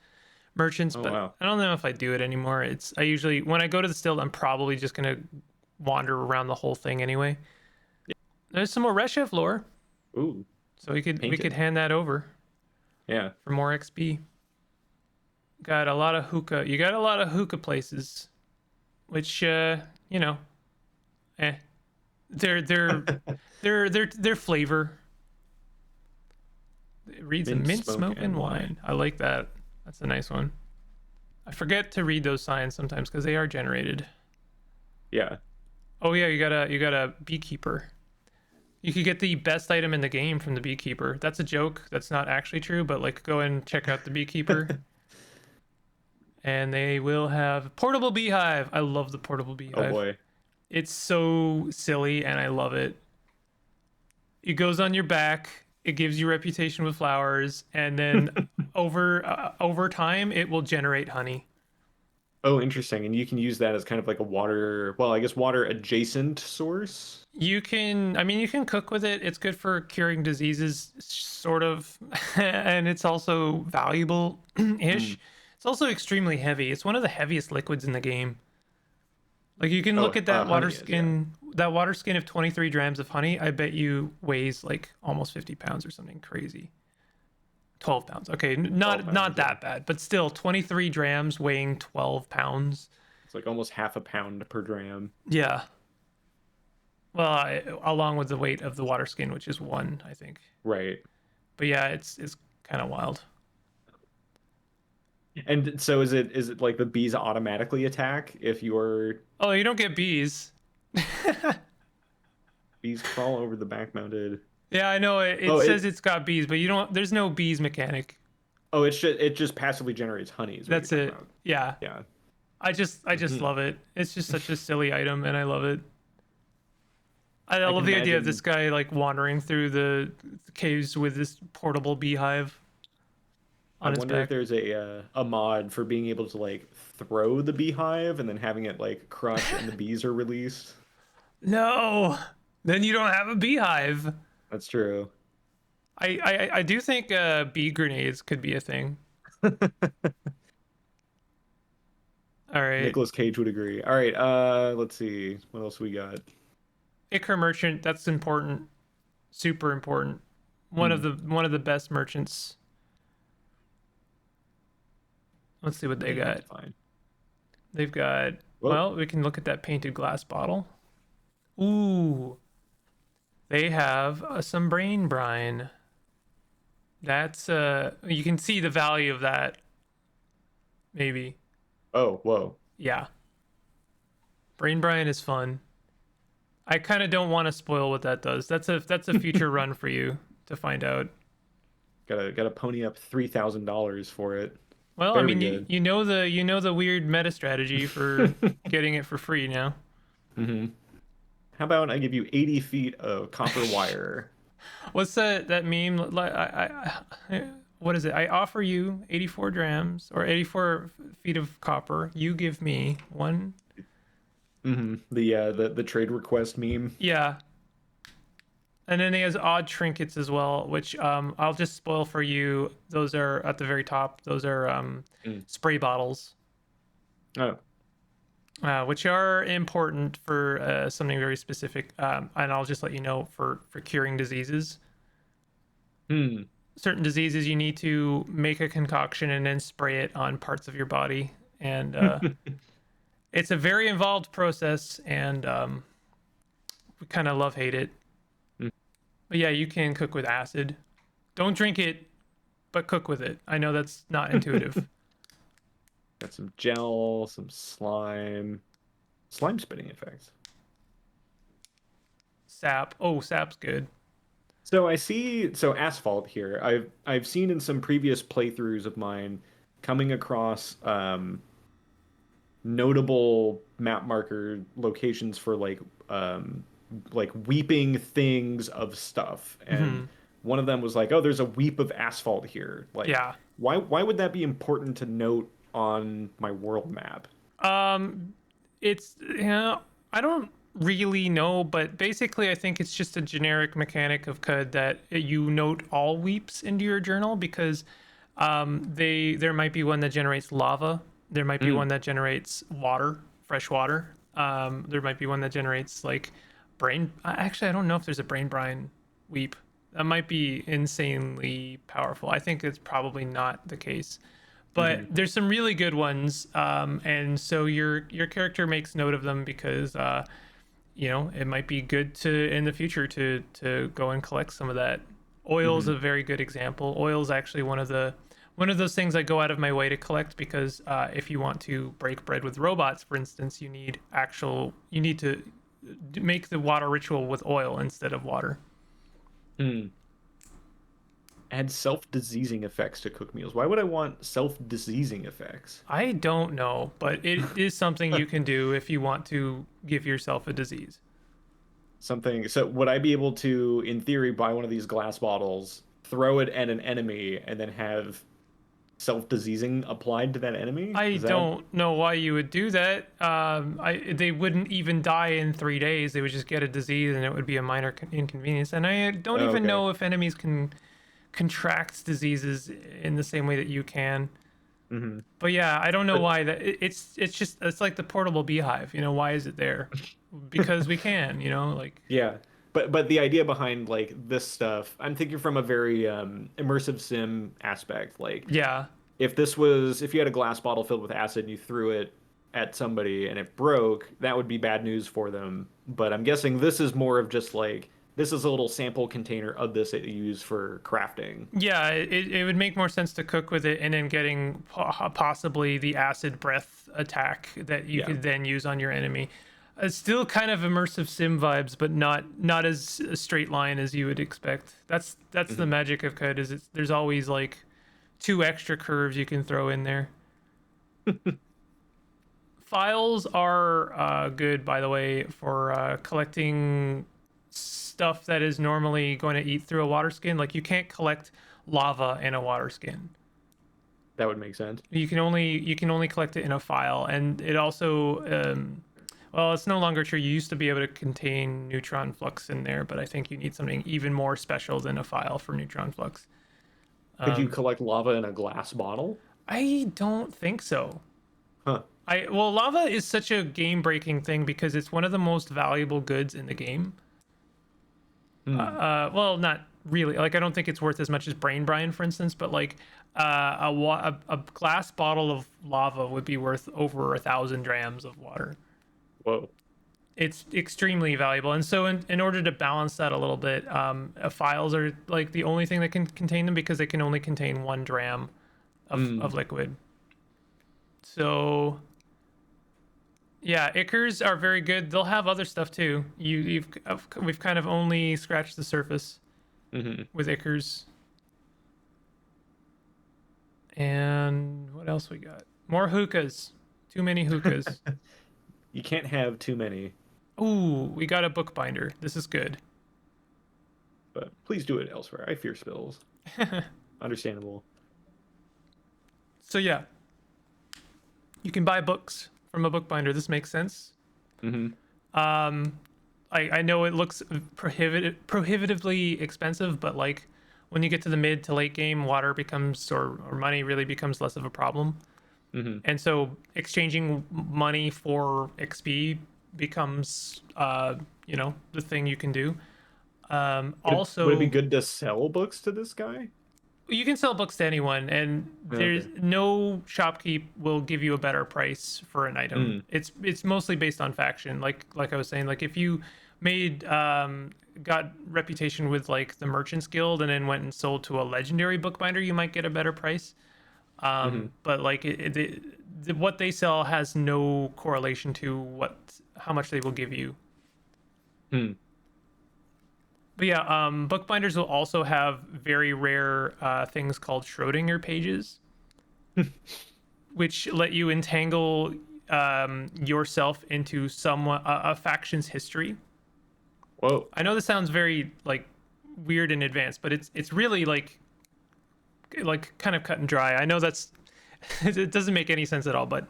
merchants. Oh, But wow. I don't know if I do it anymore. I usually when I go to the stilt, I'm probably just gonna wander around the whole thing anyway. There's some more Red Chef lore, Ooh. so we could Painted. hand that over Yeah. for more XP. Got a lot of hookah. You got a lot of hookah places, which you know, their flavor. It reads mint smoke and wine. I like that. That's a nice one. I forget to read those signs sometimes because they are generated. Yeah. Oh yeah, you got a beekeeper. You could get the best item in the game from the beekeeper. That's a joke. That's not actually true, but like go and check out the beekeeper. And they will have portable beehive. I love the portable beehive. Oh boy. It's so silly and I love it. It goes on your back. It gives you reputation with flowers, and then over time it will generate honey. Oh, interesting. And you can use that as kind of like a water, well, I guess water adjacent source. You can cook with it. It's good for curing diseases, sort of, and it's also valuable-ish. It's also extremely heavy. It's one of the heaviest liquids in the game. Like you can look at that water skin, that water skin of 23 grams of honey. I bet you weighs like almost 50 pounds or something crazy. 12 pounds. Okay, not that bad, but still 23 grams weighing 12 pounds. It's like almost half a pound per gram. Yeah. Well, along with the weight of the water skin, which is 1, I think. Right. But yeah, it's kind of wild. And so is it like the bees automatically attack if you're Oh, you don't get bees. bees crawl over the back mounted? Yeah, I know it says it's got bees, but you don't. There's no bees mechanic. Oh, it just passively generates honey. Is what That's you're it. talking about. Yeah. Yeah. I just love it. It's just such a silly item, and I love it. I love the idea of this guy like wandering through the caves with this portable beehive on his I wonder back. if there's a mod for being able to like throw the beehive and then having it like crush and the bees are released. No, then you don't have a beehive. That's true. I do think bee grenades could be a thing. All right. Nicolas Cage would agree. All right, let's see. What else we got? Ichor merchant, that's important. Super important. One of the best merchants. Let's see what they got. Fine. They've got Whoa. well, we can look at that painted glass bottle. Ooh. They have some brain brine. That's you can see the value of that. Maybe. Oh, whoa. Yeah. Brain brine is fun. I kind of don't want to spoil what that does. That's a future run for you to find out. Gotta pony up $3,000 for it. Well, I Very mean, good. you know the weird meta strategy for getting it for free now. Hmm. How about I give you 80 feet of copper wire? What's that meme? Like, what is it? I offer you 84 drams or 84 feet of copper. You give me one. The trade request meme. Yeah, and then he has odd trinkets as well, which I'll just spoil for you. Those are at the very top. Those are Mm. spray bottles, Oh. which are important for something very specific. And I'll just let you know for curing diseases. Hmm. Certain diseases, you need to make a concoction and then spray it on parts of your body, and it's a very involved process, and we kind of love hate it. But yeah, you can cook with acid. Don't drink it, but cook with it. I know that's not intuitive. Got some gel, some slime spitting effects. Sap. Oh, sap's good. So I see, so asphalt here. I've seen in some previous playthroughs of mine coming across notable map marker locations for like weeping things of stuff. And Hmm. one of them was like, oh, there's a weep of asphalt here. Like, Yeah. why would that be important to note on my world map? Um, it's I don't really know, but basically, I think it's just a generic mechanic of code that you note all weeps into your journal because there might be one that generates lava, there might be one Mm. that generates water, fresh water. There might be one that generates like brain. Actually, I don't know if there's a brain brine weep. That might be insanely powerful. I think it's probably not the case, but Hmm. there's some really good ones, and so your character makes note of them because it might be good to in the future to go and collect some of that. Oil is Hmm. a very good example. Oil is actually one of those things I go out of my way to collect because if you want to break bread with robots, for instance, you need to make the water ritual with oil instead of water. Hmm. Add self-diseasing effects to cook meals. Why would I want self-diseasing effects? I don't know, but it is something you can do if you want to give yourself a disease. Something. So would I be able to, in theory, buy one of these glass bottles, throw it at an enemy, and then have self-diseasing applied to that enemy? I Is that? don't know why you would do that. They wouldn't even die in 3 days. They would just get a disease, and it would be a minor inconvenience. And I don't Oh, even okay. know if enemies can contract diseases in the same way that you can. Hmm. But yeah, I don't know But why that. It's like the portable beehive. Why is it there? Because we can. Like yeah, but the idea behind like this stuff, I'm thinking from a very immersive sim aspect. Like yeah, if you had a glass bottle filled with acid and you threw it at somebody and it broke, that would be bad news for them. But I'm guessing this is more of just like this is a little sample container of this that you use for crafting. yeah. It would make more sense to cook with it and then getting possibly the acid breath attack that you Yeah. could then use on your enemy. Still kind of immersive sim vibes, but not as a straight line as you would expect. That's the Hmm. magic of code. There's always like two extra curves you can throw in there. Files are good, by the way, for collecting stuff that is normally going to eat through a water skin. Like you can't collect lava in a water skin. That would make sense. You can only collect it in a file, and it also well, it's no longer true. You used to be able to contain neutron flux in there, but I think you need something even more special than a file for neutron flux. Could you collect lava in a glass bottle? I don't think so. Huh. Well, lava is such a game breaking thing because it's one of the most valuable goods in the game. Hmm. Well, not really. Like I don't think it's worth as much as brain brine, for instance, but like a glass bottle of lava would be worth over 1,000 drams of water. Whoa. It's extremely valuable, and so in order to balance that a little bit, files are like the only thing that can contain them because they can only contain 1 dram of Hmm. liquid. So yeah, Ickers are very good. They'll have other stuff too. We've kind of only scratched the surface Hmm. with Ickers. And what else we got? More hookahs. Too many hookahs. You can't have too many, Ooh, we got a bookbinder. This is good. but please do it elsewhere. I fear spills. Understandable. So yeah, you can buy books from a bookbinder. This makes sense. Mm-hmm. I know it looks prohibitively expensive, but like when you get to the mid to late game, water becomes or money really becomes less of a problem. Mm-hmm. And so exchanging money for XP becomes the thing you can do. Would it be good to sell books to this guy? You can sell books to anyone, and there's Okay. no shopkeep will give you a better price for an item. It's mostly based on faction. Like I was saying, like if you made got reputation with like the Merchants Guild and then went and sold to a legendary bookbinder, you might get a better price. But like what they sell has no correlation to how much they will give you. Hmm. But yeah, bookbinders will also have very rare things called Schrodinger pages, which let you entangle yourself into a faction's history. Whoa. I know this sounds very like weird and advanced, but it's really like kind of cut and dry. I know that's it doesn't make any sense at all, but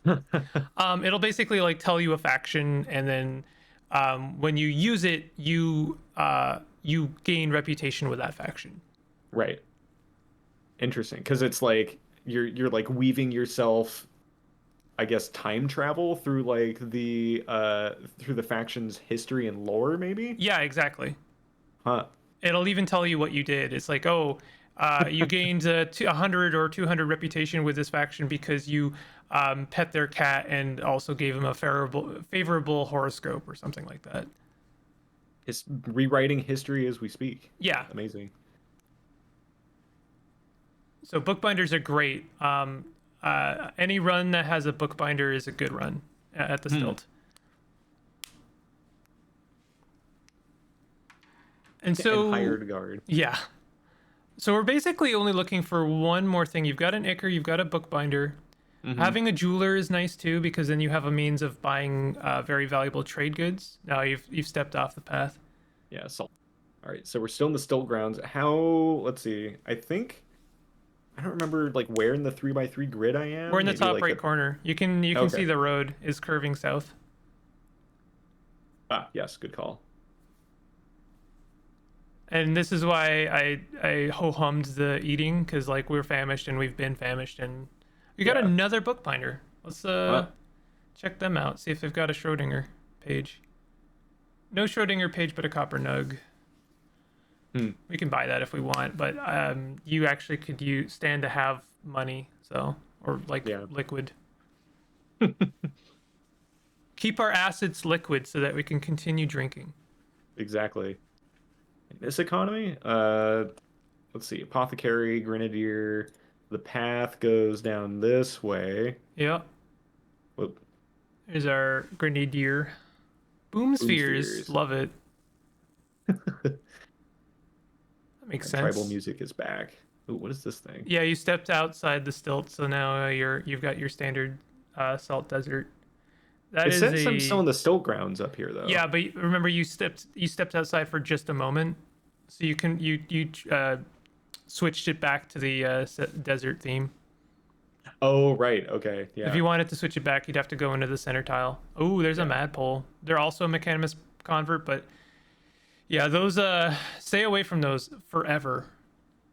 it'll basically like tell you a faction, and then when you use it, you gain reputation with that faction. Right. Interesting, because it's like you're like weaving yourself, I guess, time travel through like through the faction's history and lore, maybe? Yeah, exactly. Huh. It'll even tell you what you did. It's like, oh, you gained 100 or 200 reputation with this faction because you pet their cat and also gave him a favorable horoscope or something like that. It's rewriting history as we speak. Yeah. Amazing. So bookbinders are great. Any run that has a bookbinder is a good run at the Stilt. And so hired guard. Yeah. So we're basically only looking for one more thing. You've got an Icker, you've got a bookbinder. Having a jeweler is nice too, because then you have a means of buying very valuable trade goods. Now you've stepped off the path. Yeah, salt. All right, so we're still in the Stilt grounds. Let's see. I don't remember like where in the 3x3 grid I am. We're in the Maybe, top like, right corner. You can see the road is curving south. Ah, yes, good call. And this is why I ho-hummed the eating, because like we're famished and we've been famished, and we got another bookbinder. Let's check them out, see if they've got a Schrodinger page. No Schrodinger page, but a copper nug. We can buy that if we want, but you actually could stand to have money, or liquid. Keep our assets liquid so that we can continue drinking. Exactly. In this economy, let's see, apothecary, grenadier. The path goes down this way. Yeah. Whoop. Here's our grenadier. Boom spheres. Love it. That makes sense. Tribal music is back. Ooh, what is this thing? Yeah, you stepped outside the Stilt, so now you've got your standard salt desert. It says I'm still in the Stilt grounds up here, though. Yeah, but remember you stepped outside for just a moment, so you switched it back to the desert theme. Oh, right. Okay. Yeah. If you wanted to switch it back, you'd have to go into the center tile. Oh, there's a Madpole. They're also a Mechanimus convert, but yeah, those stay away from those forever.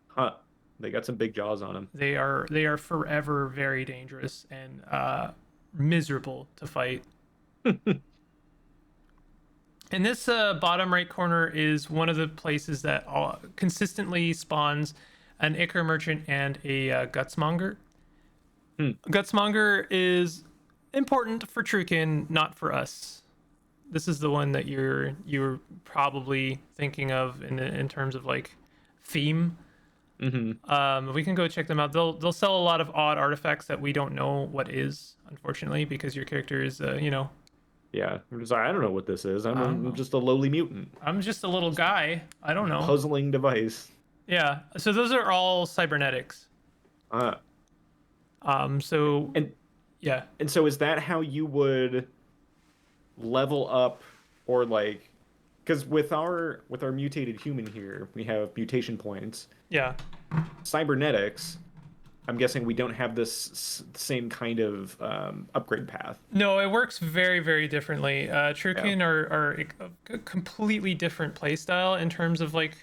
Huh. They got some big jaws on them. They are forever very dangerous and miserable to fight. And this bottom right corner is one of the places that consistently spawns an Ichor Merchant and a Guts-monger. Guts-monger is important for Trukin, not for us. This is the one that you're probably thinking of in terms of like theme. We can go check them out. They'll sell a lot of odd artifacts that we don't know what is, unfortunately, because your character is Yeah, I'm just I don't know what this is. I'm just a lowly mutant. I'm just a little guy. I don't know. Puzzling device. Yeah. So those are all cybernetics. So And yeah, and so is that how you would level up, or like, because with our mutated human here, we have mutation points. yeah. Cybernetics, I'm guessing we don't have this same kind of upgrade path. No, it works very, very differently. Yeah. Trukin are a completely different playstyle in terms of like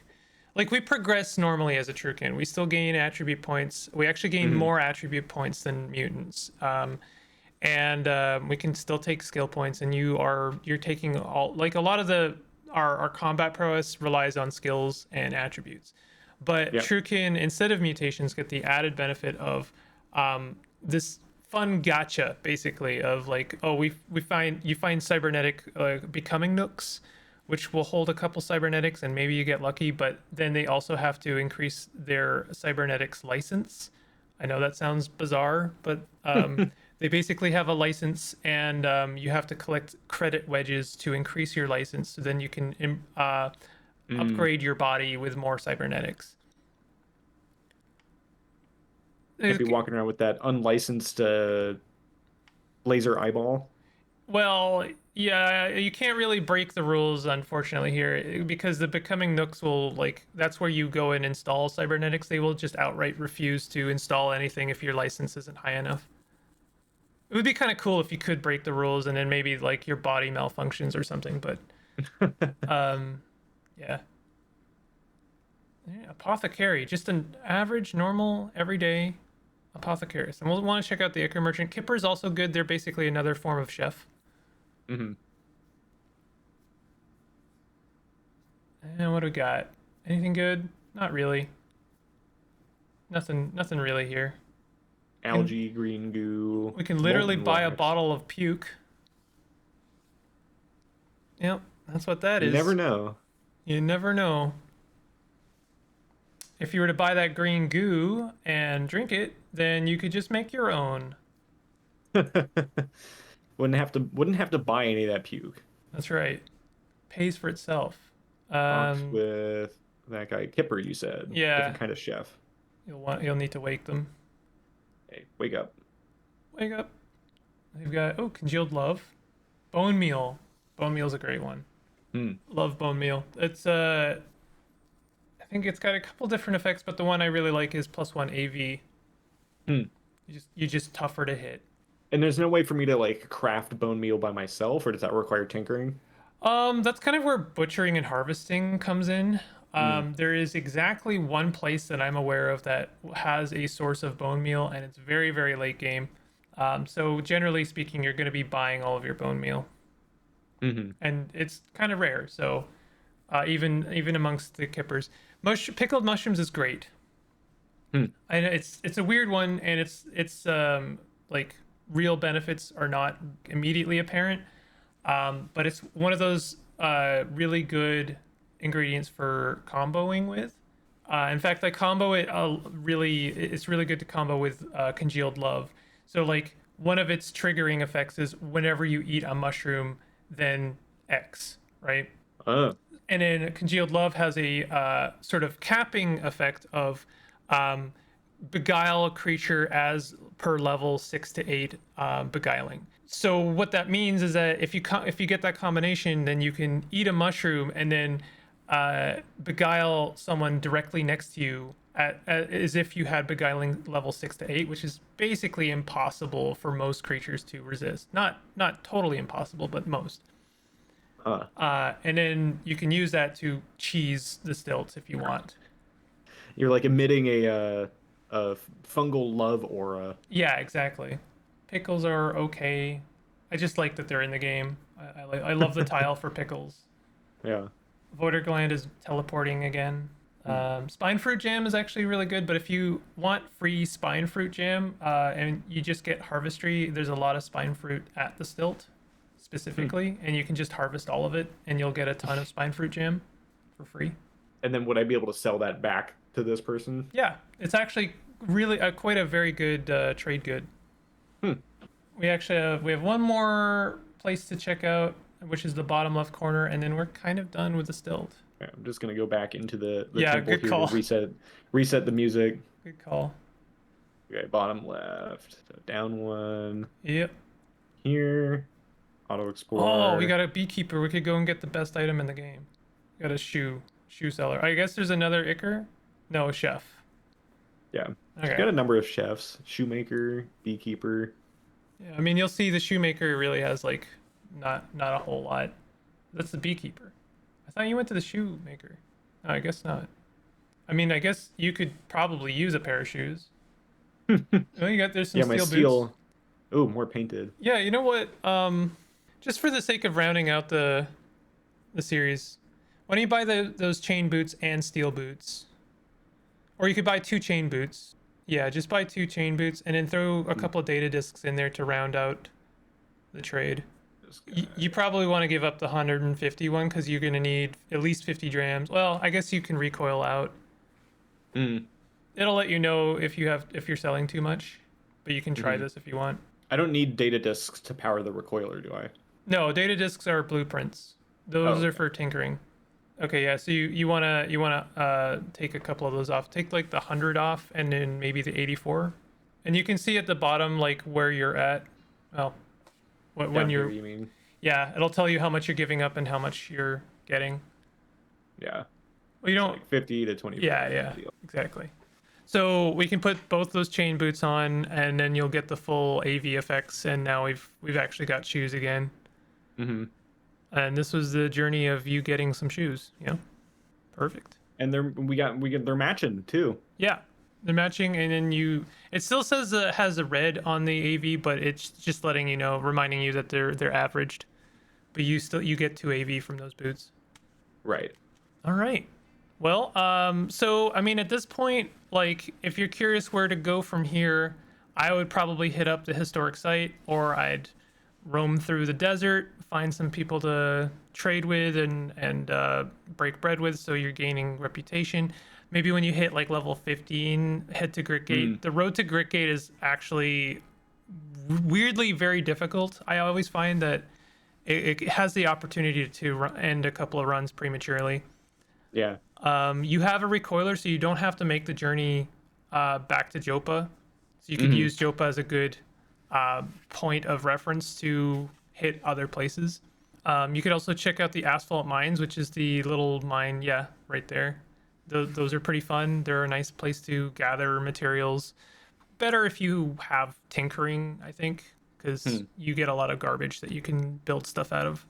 we progress normally as a Trukin. We still gain attribute points. We actually gain Hmm. more attribute points than mutants. And we can still take skill points. And you're taking all like a lot of our combat prowess relies on skills and attributes. But Yeah. Trukin, instead of mutations, get the added benefit of this fun gotcha, basically, of like, oh, you find cybernetic becoming nooks, which will hold a couple cybernetics, and maybe you get lucky. But then they also have to increase their cybernetics license. I know that sounds bizarre, but they basically have a license, and you have to collect credit wedges to increase your license. So then you can Mm. upgrade your body with more cybernetics. Can't be walking around with that unlicensed laser eyeball. Well, yeah, you can't really break the rules, unfortunately, here because the becoming nooks will like that's where you go and install cybernetics. They will just outright refuse to install anything if your license isn't high enough. It would be kind of cool if you could break the rules and then maybe like your body malfunctions or something, but um yeah. Yeah, apothecary, just an average, normal, everyday apothecarist. And we'll want to check out the Ichor Merchant. Kipper is also good. They're basically another form of chef. Hmm. And what do we got? Anything good? Not really. Nothing really here. Algae, green goo, We can literally molten buy a wax. bottle of puke. Yep, that's what that You never is. know. You never know. If you were to buy that green goo and drink it, then you could just make your own. Wouldn't have to buy any of that puke. That's right. Pays for itself. Talks Um, with that guy Kipper, you said. yeah, Different kind of chef. you'll need to wake them. Hey, wake up. Wake up. They've got congealed love, bone meal. Bone meal's a great one. Hmm. Love bone meal. It's I think it's got a couple different effects, but the one I really like is +1 AV. Hmm. You just tougher to hit. And there's no way for me to like craft bone meal by myself, or does that require tinkering? That's kind of where butchering and harvesting comes in. Hmm. There is exactly one place that I'm aware of that has a source of bone meal, and it's very, very late game. So generally speaking, you're going to be buying all of your bone meal, Hmm. and it's kind of rare. So even amongst the kippers, pickled mushrooms is great. Hmm. I know it's a weird one, and it's like real benefits are not immediately apparent. But it's one of those really good ingredients for comboing with. In fact, I combo it it's really good to combo with congealed love. So like one of its triggering effects is whenever you eat a mushroom, then X, right? Oh. And then congealed love has a sort of capping effect of um, beguile a creature as per level 6 to 8 beguiling. So what that means is that if you get that combination, then you can eat a mushroom and then beguile someone directly next to you as if you had beguiling level 6 to 8, which is basically impossible for most creatures to resist. Not totally impossible, but most. Uh. And then you can use that to cheese the stilts if you want. You're like emitting a fungal love aura. Yeah, exactly. Pickles are okay. I just like that they're in the game. I love the tile for pickles. Yeah. Voidar gland is teleporting again. Hmm. Spine fruit jam is actually really good, but if you want free spine fruit jam and you just get harvestry, there's a lot of spine fruit at the stilt Hmm. specifically, and you can just harvest all of it and you'll get a ton of spine fruit jam for free. And then would I be able to sell that back to this person? Yeah, it's actually really quite a very good trade good. Hmm. We have one more place to check out, which is the bottom left corner, and then we're kind of done with the stilt. Yeah, I'm just gonna go back into the Yeah, temple good here to call. reset the music. Good call. Okay, bottom left. So down one. Yep. Here. Auto Oh, we Explorer. got a beekeeper. We could go and get the best item in the game. Got a shoe seller. I guess there's another Icker. No, chef. Yeah. She's Okay. got a number of chefs. Shoemaker, beekeeper. Yeah, I mean you'll see the shoemaker really has like not a whole lot. That's the beekeeper. I thought you went to the shoemaker. No, I guess not. I mean, I guess you could probably use a pair of shoes. Oh, there's some Yeah, my steel boots. steel. Oh, more painted. Yeah, you know what? Just for the sake of rounding out the series, why don't you buy those chain boots and steel boots? Or you could buy two chain boots. Yeah, just buy two chain boots and then throw a couple of data discs in there to round out the trade. This guy. You probably want to give up the 150 one because you're going to need at least 50 drams. Well, I guess you can recoil out. Mm. It'll let you know if you're selling too much, but you can try this if you want. I don't need data discs to power the recoiler, do I? No, data discs are blueprints. Those are for tinkering. Okay, yeah. So you wanna take a couple of those off. Take like the 100 off, and then maybe the 84, and you can see at the bottom like where you're at. Well, when Down you're here, you mean? yeah, it'll tell you how much you're giving up and how much you're getting. Yeah. Well, you don't. Like 50 to 25. Yeah, exactly. So we can put both those chain boots on, and then you'll get the full AV effects. And now we've actually got shoes again. Mm-hmm. And this was the journey of you getting some shoes. Yeah, perfect. And they're matching too. Yeah, they're matching, and then it still says it has a red on the AV, but it's just letting you know, reminding you that they're averaged. But you get 2 AV from those boots. Right. All right. Well, so I mean, at this point, like, if you're curious where to go from here, I would probably hit up the historic site, or I'd roam through the desert, find some people to trade with and break bread with, so you're gaining reputation. Maybe when you hit like level 15, head to Grit Gate. The road to Grit Gate is actually weirdly very difficult. I always find that it has the opportunity to end a couple of runs prematurely. Yeah. You have a recoiler, so you don't have to make the journey back to Jopa. So you could use Jopa as a good point of reference to hit other places. You could also check out the asphalt mines, which is the little mine, yeah, right there. Those are pretty fun. They're a nice place to gather materials. Better if you have tinkering, I think, because you get a lot of garbage that you can build stuff out of.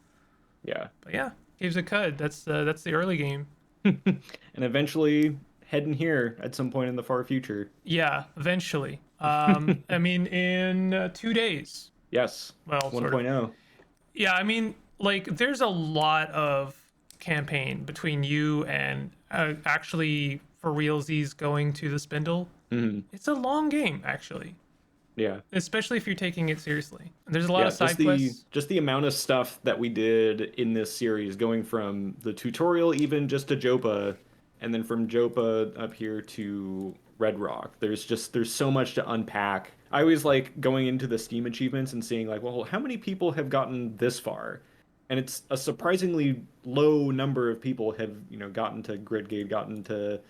Yeah. But yeah, Caves of Cud. That's the early game. And eventually heading here at some point in the far future. Yeah, eventually. I mean, in 2 days. Yes. Well, 1.0. Yeah, I mean, like, there's a lot of campaign between you and actually for realsies going to the Spindle. It's a long game, actually. Yeah. Especially if you're taking it seriously. There's a lot of side quests. Just the amount of stuff that we did in this series, going from the tutorial even just to Jopa, and then from Jopa up here to Red Rock. There's so much to unpack. I always like going into the Steam achievements and seeing like, well, how many people have gotten this far? And it's a surprisingly low number of people have, gotten to Gridgate, gotten to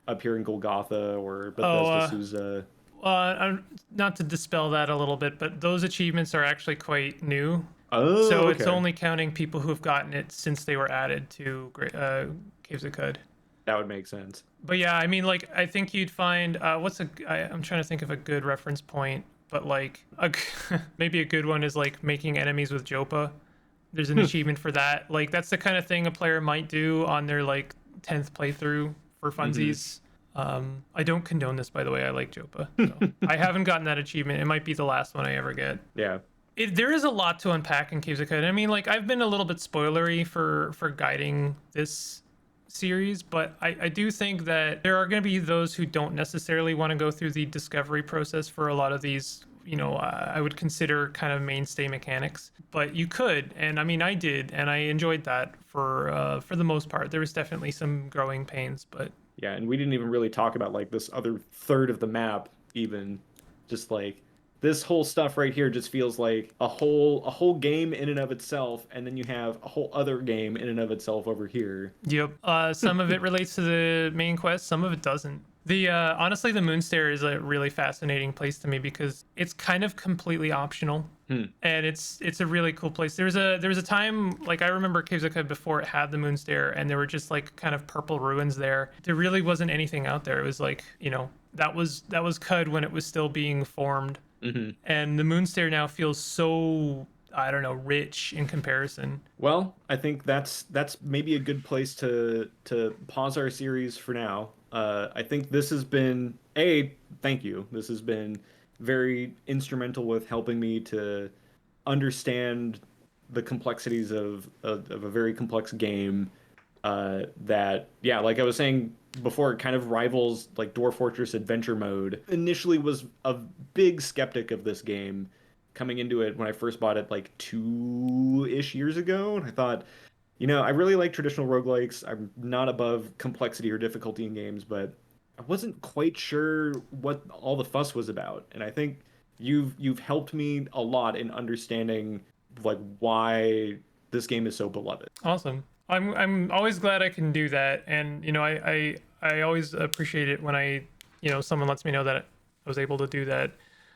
up here in Golgotha or Bethesda Souza. Not to dispel that a little bit, but those achievements are actually quite new. Oh, so okay. It's only counting people who have gotten it since they were added to Caves of Cud. That would make sense. But yeah, I mean, like, I think you'd find I'm trying to think of a good reference point, but like maybe a good one is like making enemies with Jopa. There's an achievement for that. Like, that's the kind of thing a player might do on their like 10th playthrough for funsies. I don't condone this, by the way. I like Jopa. So. I haven't gotten that achievement. It might be the last one I ever get. Yeah. There is a lot to unpack in Caves of Cud. I mean, like, I've been a little bit spoilery for guiding this series, but I do think that there are going to be those who don't necessarily want to go through the discovery process for a lot of these, I would consider kind of mainstay mechanics. But you could, and I mean, I did, and I enjoyed that for the most part. There was definitely some growing pains, but yeah, and we didn't even really talk about like this other third of the map, even just like this whole stuff right here just feels like a whole game in and of itself, and then you have a whole other game in and of itself over here. Yep. Some of it relates to the main quest, some of it doesn't. The honestly, the Moonstare is a really fascinating place to me because it's kind of completely optional, and it's a really cool place. There was a time, like, I remember Caves of Cud before it had the Moonstare, and there were just like kind of purple ruins there. There really wasn't anything out there. It was like, that was Cud when it was still being formed, and the Moonstare now feels so, I don't know, rich in comparison. Well, I think that's maybe a good place to pause our series for now. I think this has been thank you. This has been very instrumental with helping me to understand the complexities of a very complex game. That, yeah, like I was saying before, it kind of rivals like Dwarf Fortress Adventure Mode. Initially, was a big skeptic of this game coming into it when I first bought it like 2-ish years ago, and I thought, I really like traditional roguelikes. I'm not above complexity or difficulty in games, but I wasn't quite sure what all the fuss was about. And I think you've helped me a lot in understanding like why this game is so beloved. Awesome. I'm always glad I can do that, and I always appreciate it when someone lets me know that I was able to do that,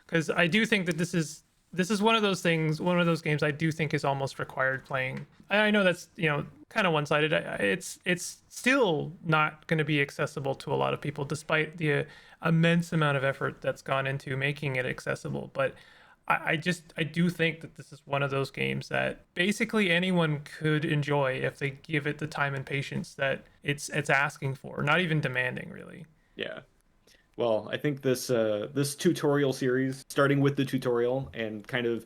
because I do think that this is one of those things, one of those games I do think is almost required playing. I know that's kind of one-sided. It's still not going to be accessible to a lot of people, despite the immense amount of effort that's gone into making it accessible. But I do think that this is one of those games that basically anyone could enjoy if they give it the time and patience that it's asking for, not even demanding, really. Yeah. Well, I think this tutorial series, starting with the tutorial and kind of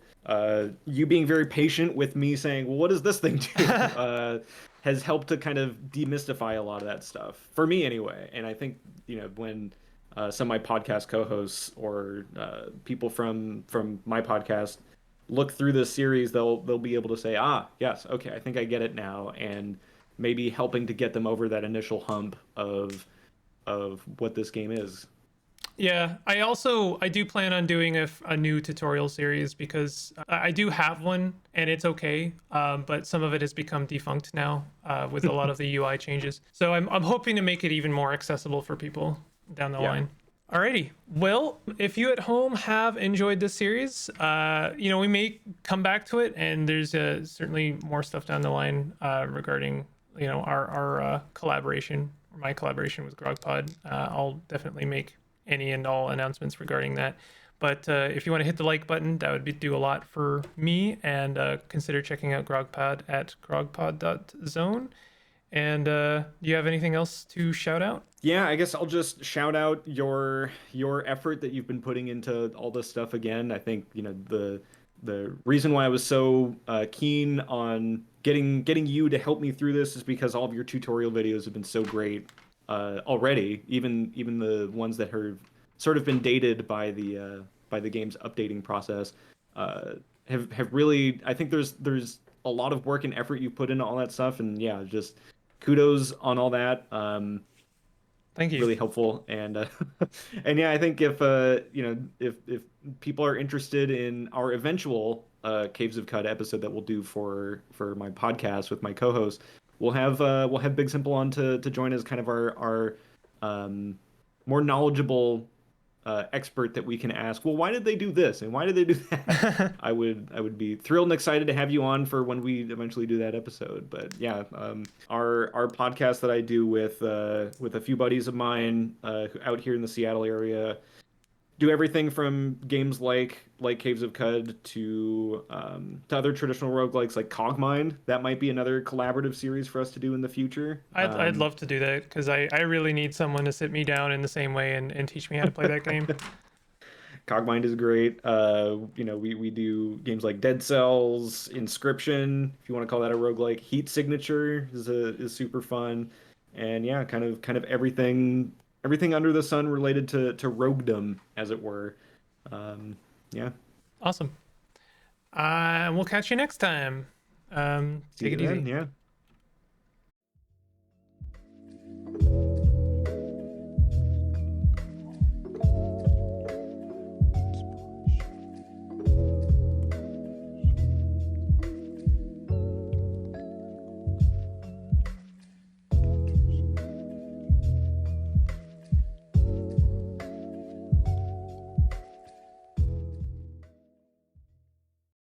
you being very patient with me saying, well, what does this thing do, has helped to kind of demystify a lot of that stuff for me anyway. And I think when some of my podcast co-hosts or people from my podcast look through this series, they'll be able to say, yes, okay, I think I get it now, and maybe helping to get them over that initial hump of what this game is. Yeah, I do plan on doing a new tutorial series, because I do have one and it's okay, but some of it has become defunct now with a lot of the UI changes. So I'm hoping to make it even more accessible for people down the line. Alrighty. Well, if you at home have enjoyed this series, we may come back to it, and there's certainly more stuff down the line regarding our collaboration, or my collaboration with Grogpod. I'll definitely make any and all announcements regarding that. But if you want to hit the like button, that would do a lot for me, and consider checking out Grogpod at grogpod.zone. And do you have anything else to shout out? Yeah, I guess I'll just shout out your effort that you've been putting into all this stuff again. I think the reason why I was so keen on getting you to help me through this is because all of your tutorial videos have been so great already. Even the ones that have sort of been dated by the game's updating process have really. I think there's a lot of work and effort you put into all that stuff, and yeah, just kudos on all that. Thank you. Really helpful, and and yeah, I think if people are interested in our eventual Caves of Cud episode that we'll do for my podcast with my co-host, we'll have Big Simple on to join as kind of our more knowledgeable expert that we can ask, well, why did they do this and why did they do that? I would be thrilled and excited to have you on for when we eventually do that episode. But yeah, our podcast that I do with a few buddies of mine out here in the Seattle area, do everything from games like Caves of Cud to other traditional roguelikes like Cogmind. That might be another collaborative series for us to do in the future. I'd love to do that, because I really need someone to sit me down in the same way and teach me how to play that game. Cogmind is great. We do games like Dead Cells, Inscription, if you want to call that a roguelike. Heat Signature is super fun. And yeah, kind of everything under the sun related to roguedom, as it were. Yeah. Awesome. We'll catch you next time. Take it easy. Yeah.